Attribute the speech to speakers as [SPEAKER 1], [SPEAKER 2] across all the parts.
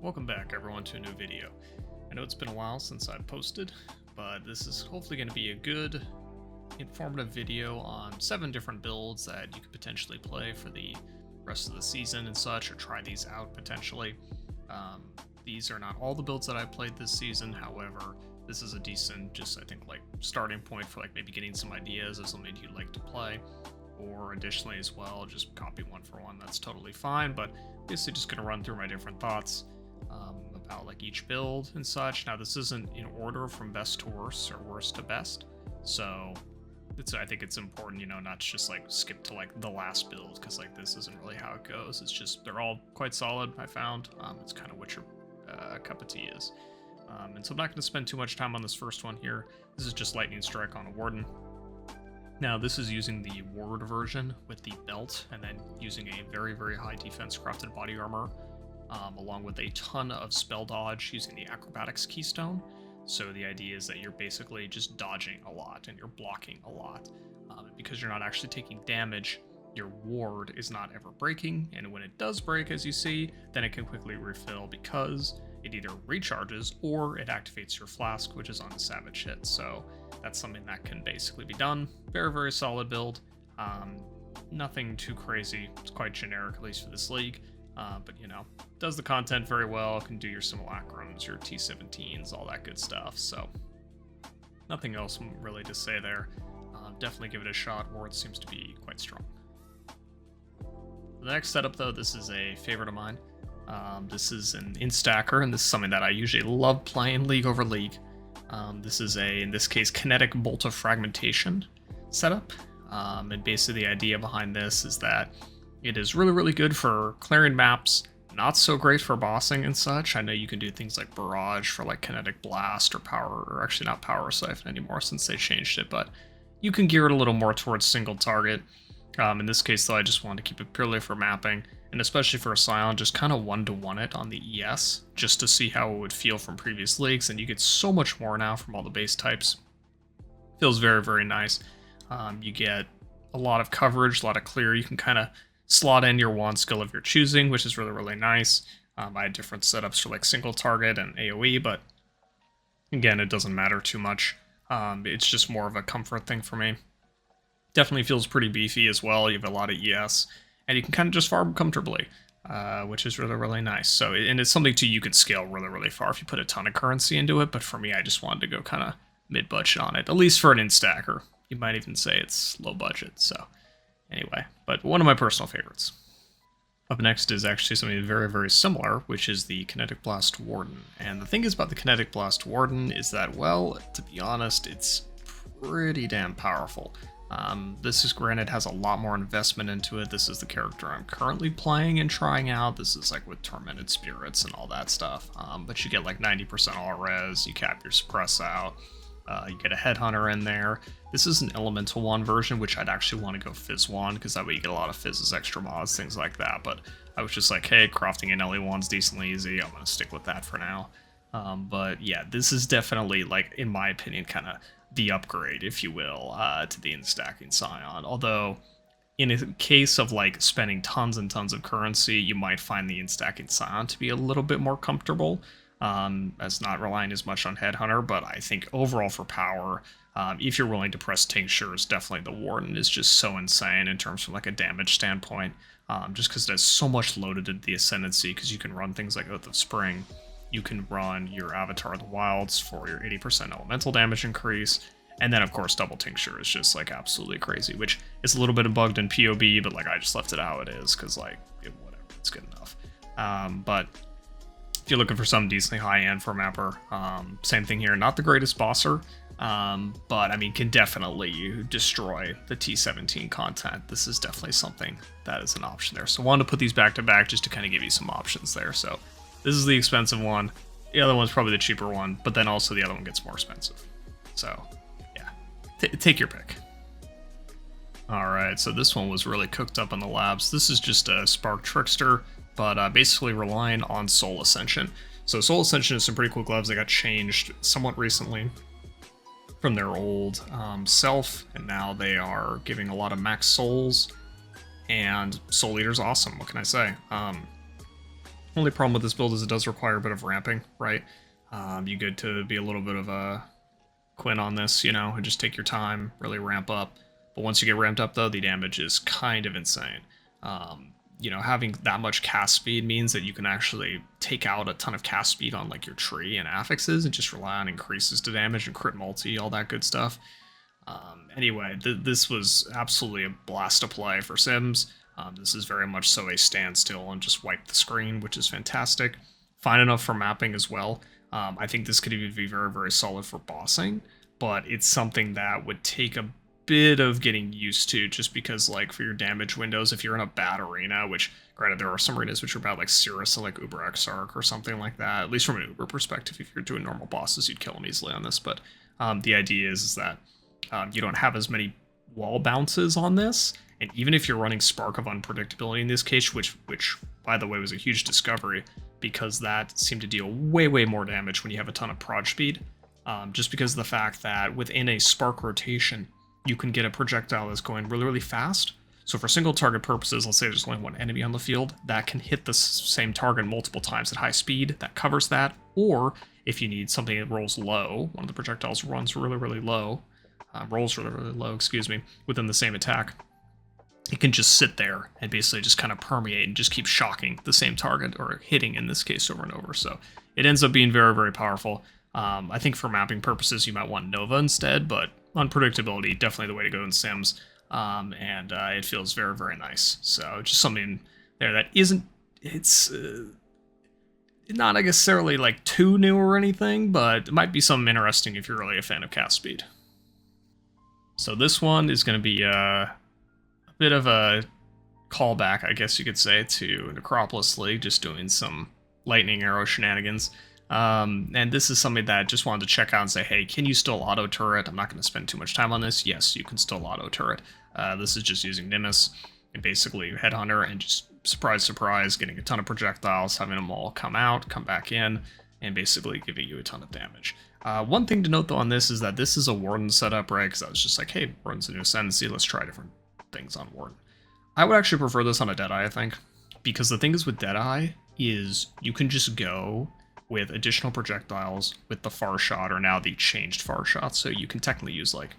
[SPEAKER 1] Welcome back everyone to a new video. I know it's been a while since I've posted, but this is hopefully going to be a good, informative video on 7 different builds that you could potentially play for the rest of the season and such, or try these out potentially. These are not all the builds that I've played this season, however, this is a decent, just I think like starting point for like maybe getting some ideas of something you'd like to play. Or additionally as well, just copy one for one, that's totally fine, but basically just going to run through my different thoughts about like each build and such. Now this isn't in order from best to worst or worst to best, so I think it's important, you know, not to just like skip to like the last build, because like this isn't really how it goes. It's just they're all quite solid, I found. It's kind of what your cup of tea is. And so I'm not going to spend too much time on this first one here. This is just Lightning Strike on a Warden. Now this is using the Ward version with the belt, and then using a very, very high defense crafted body armor, along with a ton of spell dodge using the Acrobatics Keystone. So the idea is that you're basically just dodging a lot and you're blocking a lot. Because you're not actually taking damage, your ward is not ever breaking, and when it does break, as you see, then it can quickly refill because it either recharges or it activates your flask, which is on a savage hit. So that's something that can basically be done. Very, very solid build. Nothing too crazy. It's quite generic, at least for this league. But you know, does the content very well, can do your simulacrums, your T17s, all that good stuff. So nothing else really to say there. Definitely give it a shot. Ward seems to be quite strong. The next setup though, this is a favorite of mine. This is an instacker, and this is something that I usually love playing league over league. This is in this case, Kinetic Bolt of Fragmentation setup. And basically the idea behind this is that it is really, really good for clearing maps, not so great for bossing and such. I know you can do things like Barrage for like Kinetic Blast or Power, or actually not Power Siphon anymore since they changed it, but you can gear it a little more towards single target. In this case though, I just wanted to keep it purely for mapping, and especially for a Scion, just kind of 1-to-1 it on the ES, just to see how it would feel from previous leagues, and you get so much more now from all the base types. Feels very, very nice. You get a lot of coverage, a lot of clear. You can kind of slot in your wand skill of your choosing, which is really, really nice. I had different setups for like single target and AoE, but again, it doesn't matter too much. It's just more of a comfort thing for me. Definitely feels pretty beefy as well. You have a lot of ES, and you can kind of just farm comfortably, which is really, really nice. So, and it's something too you could scale really, really far if you put a ton of currency into it, but for me, I just wanted to go kind of mid-budget on it, at least for an instacker. You might even say it's low budget, so anyway, but one of my personal favorites. Up next is actually something very, very similar, which is the Kinetic Blast Warden. And the thing is about the Kinetic Blast Warden is that, well, to be honest, it's pretty damn powerful. This is granted has a lot more investment into it. This is the character I'm currently playing and trying out. This is like with Tormented Spirits and all that stuff. But you get like 90% all res, you cap your suppress out, you get a Headhunter in there. This is an Elemental Wand version, which I'd actually want to go Fizz Wand, because that way you get a lot of Fizzes, extra mods, things like that. But I was just like, hey, crafting an LE Wand's decently easy. I'm going to stick with that for now. But yeah, this is definitely, like, in my opinion, kind of the upgrade, if you will, to the instacking Scion. Although, in a case of like spending tons and tons of currency, you might find the instacking Scion to be a little bit more comfortable, as not relying as much on Headhunter. But I think overall for power, if you're willing to press tinctures, definitely the Warden is just so insane in terms of like a damage standpoint, just because it has so much loaded into the Ascendancy, because you can run things like Oath of Spring. You can run your Avatar of the Wilds for your 80% elemental damage increase, and then of course double tincture is just like absolutely crazy, which is a little bit bugged in POB, but like I just left it how it is because like whatever, it's good enough. But if you're looking for some decently high end for mapper, same thing here. Not the greatest bosser, but I mean can definitely destroy the T17 content. This is definitely something that is an option there. So I wanted to put these back to back just to kind of give you some options there. So this is the expensive one. The other one's probably the cheaper one, but then also the other one gets more expensive. So, yeah, take your pick. All right, so this one was really cooked up in the labs. This is just a Spark Trickster, but basically relying on Soul Ascension. So Soul Ascension is some pretty cool gloves that got changed somewhat recently from their old self, and now they are giving a lot of max souls, and Soul Eater's awesome, what can I say? Only problem with this build is it does require a bit of ramping, right? You get to be a little bit of a Quinn on this, and just take your time, really ramp up. But once you get ramped up, though, the damage is kind of insane. Having that much cast speed means that you can actually take out a ton of cast speed on like your tree and affixes and just rely on increases to damage and crit multi, all that good stuff. Anyway, this was absolutely a blast to play for Sims. This is very much so a standstill and just wipe the screen, which is fantastic. Fine enough for mapping as well. I think this could even be very, very solid for bossing, but it's something that would take a bit of getting used to, just because like for your damage windows, if you're in a bad arena, which granted there are some arenas which are bad, like Cirrus and like Uber Exarch or something like that, at least from an Uber perspective, if you're doing normal bosses, you'd kill them easily on this. But the idea is that you don't have as many wall bounces on this, and even if you're running Spark of Unpredictability in this case, which by the way was a huge discovery, because that seemed to deal way, way more damage when you have a ton of prod speed, just because of the fact that within a Spark rotation, you can get a projectile that's going really, really fast. So for single target purposes, let's say there's only one enemy on the field, that can hit the same target multiple times at high speed, that covers that. Or if you need something that rolls low, one of the projectiles rolls really, really low, within the same attack, it can just sit there and basically just kind of permeate and just keep shocking the same target, or hitting in this case, over and over. So it ends up being very, very powerful. I think for mapping purposes, you might want Nova instead, but Unpredictability, definitely the way to go in Sims. And it feels very, very nice. So just something there that isn't, it's not necessarily like too new or anything, but it might be something interesting if you're really a fan of cast speed. So this one is going to be a bit of a callback, I guess you could say, to Necropolis League, just doing some lightning arrow shenanigans. And this is something that I just wanted to check out and say, hey, can you still auto turret? I'm not going to spend too much time on this. Yes, you can still auto turret. This is just using Nimbus and basically Headhunter, and just surprise, surprise, getting a ton of projectiles, having them all come out, come back in, and basically giving you a ton of damage. One thing to note though on this is that this is a Warden setup, right? Because I was just like, hey, Warden's a new ascendancy, let's try different things on Warden. I would actually prefer this on a Deadeye, I think, because the thing is with Deadeye is you can just go with additional projectiles with the far shot, or now the changed far shot, so you can technically use like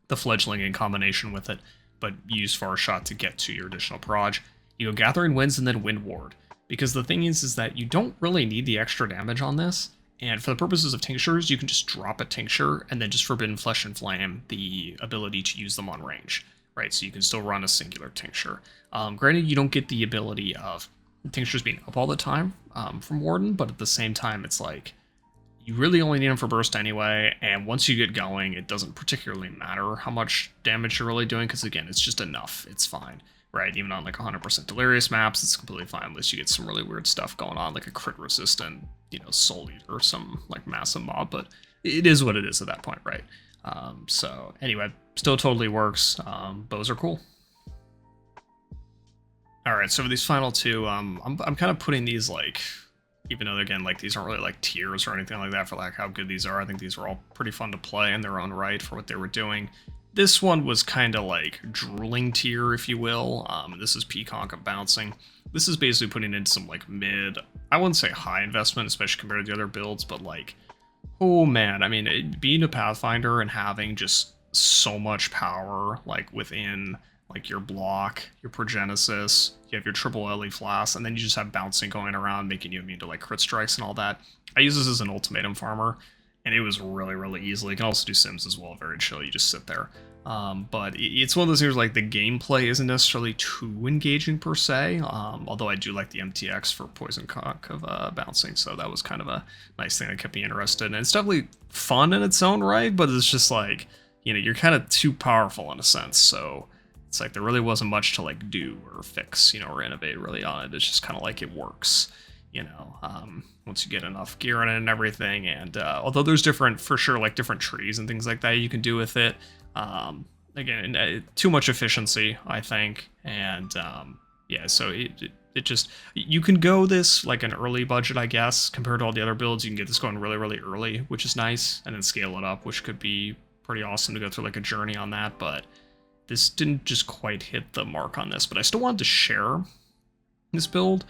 [SPEAKER 1] the fledgling in combination with it, but use far shot to get to your additional proj. You go Gathering Winds and then Wind Ward, because the thing is that you don't really need the extra damage on this, and for the purposes of tinctures, you can just drop a tincture and then just Forbidden Flesh and Flame the ability to use them on range, right? So you can still run a singular tincture. Granted, you don't get the ability of tinctures being up all the time from Warden, but at the same time, it's like you really only need them for burst anyway, and once you get going, it doesn't particularly matter how much damage you're really doing, because again, it's just enough. It's fine, right? Even on like 100% Delirious maps, it's completely fine unless you get some really weird stuff going on, like a crit resistant, Soul Eater or some like massive mob, but it is what it is at that point, right? So anyway, still totally works. Bows are cool. All right, so for these final two, I'm kind of putting these like, even though again, like these aren't really like tiers or anything like that for like how good these are. I think these were all pretty fun to play in their own right for what they were doing. This one was kind of like drooling tier, if you will. This is Peacock of Bouncing. This is basically putting in some like mid, I wouldn't say high investment, especially compared to the other builds, but like, oh man, I mean, being a Pathfinder and having just so much power like within like your block, your Progenesis, you have your triple LE Flask, and then you just have bouncing going around, making you immune to like crit strikes and all that. I use this as an ultimatum farmer, and it was really, really easy. You can also do Sims as well, very chill, you just sit there. But it's one of those things like the gameplay isn't necessarily too engaging per se, although I do like the MTX for Poisoncock of Bouncing, so that was kind of a nice thing that kept me interested. And it's definitely fun in its own right, but it's just like, you're kind of too powerful in a sense, so it's like there really wasn't much to like do or fix, or innovate really on it. It's just kind of like it works, once you get enough gear in it and everything. And although there's different, for sure, like different trees and things like that you can do with it. Again, too much efficiency, I think. And yeah, so it just, you can go this like an early budget, I guess, compared to all the other builds. You can get this going really, really early, which is nice, and then scale it up, which could be pretty awesome to go through like a journey on that. But this didn't just quite hit the mark on this, but I still wanted to share this build,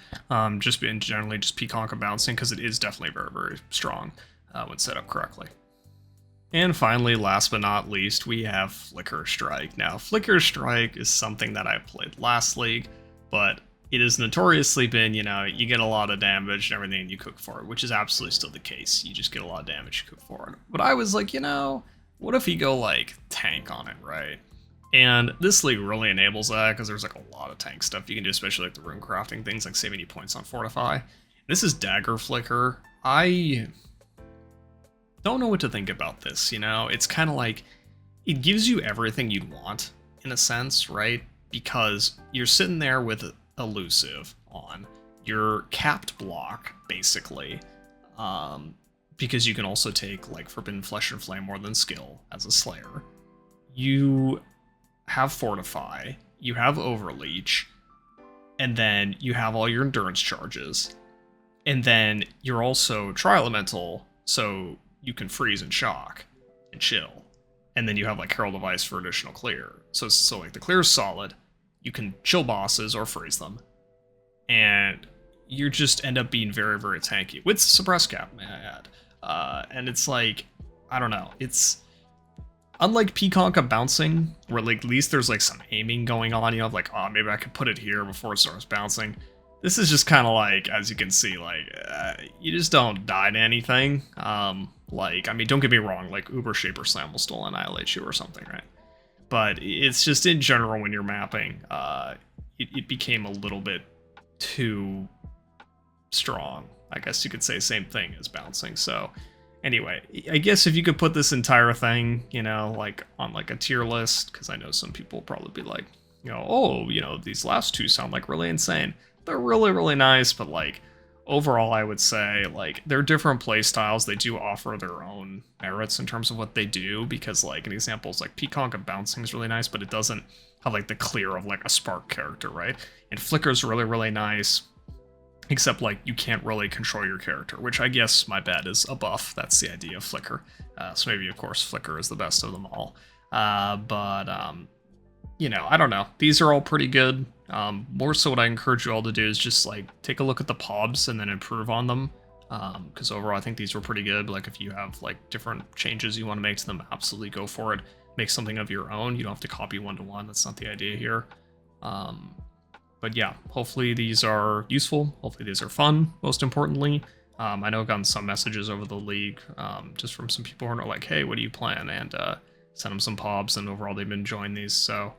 [SPEAKER 1] just in generally just Peacock of Bouncing, because it is definitely very, very strong when set up correctly. And finally, last but not least, we have Flicker Strike. Now, Flicker Strike is something that I played last league, but it has notoriously been, you know, you get a lot of damage and everything you cook for it, which is absolutely still the case. You just get a lot of damage you cook for it. But I was like, you know, what if you go like tank on it, right? And this league really enables that because there's like a lot of tank stuff you can do, especially like the rune crafting things, like saving you points on Fortify. This is Dagger Flicker. I don't know what to think about this, you know? It's kind of like, it gives you everything you'd want, in a sense, right? Because you're sitting there with Elusive on, your capped block, basically, because you can also take, like, Forbidden Flesh and Flame more than skill as a Slayer. You have Fortify, you have Overleech, and then you have all your Endurance charges, and then you're also Tri-Elemental, so you can freeze and shock and chill. And then you have like Herald of Ice for additional clear. So like the clear is solid. You can chill bosses or freeze them. And you just end up being very, very tanky. With suppress cap, may I add. And it's like, I don't know. It's unlike Peacock of Bouncing, where like at least there's like some aiming going on. You know, like, oh, maybe I could put it here before it starts bouncing. This is just kind of like, as you can see, like, you just don't die to anything. Like, I mean, don't get me wrong, like, Uber Shaper Slam will still annihilate you or something, right? But it's just, in general, when you're mapping, it became a little bit too strong. I guess you could say same thing as bouncing. So, anyway, I guess if you could put this entire thing, you know, like, on, like, a tier list, because I know some people will probably be like, you know, oh, you know, these last two sound like really insane. They're really, really nice, but like overall, I would say like they're different play styles. They do offer their own merits in terms of what they do, because like an example is like Peacock of Bouncing is really nice, but it doesn't have like the clear of like a spark character, right? And Flicker's really, really nice, except like you can't really control your character, which I guess my bet is a buff. That's the idea of Flicker. So maybe of course Flicker is the best of them all. You know, I don't know. These are all pretty good. More so what I encourage you all to do is just like take a look at the POBs and then improve on them. Because overall I think these were pretty good. Like if you have like different changes you want to make to them, absolutely go for it. Make something of your own. You don't have to copy one-to-one. That's not the idea here. But yeah, hopefully these are useful. Hopefully these are fun, most importantly. I know I've gotten some messages over the league just from some people who are like, hey, what do you plan? And send them some POBs, and overall they've been enjoying these. So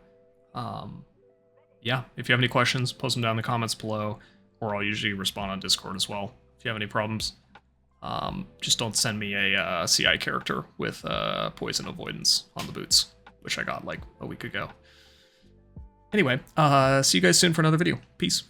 [SPEAKER 1] yeah, if you have any questions, post them down in the comments below, or I'll usually respond on Discord as well if you have any problems. Just don't send me a CI character with poison avoidance on the boots, which I got like a week ago. Anyway, see you guys soon for another video. Peace.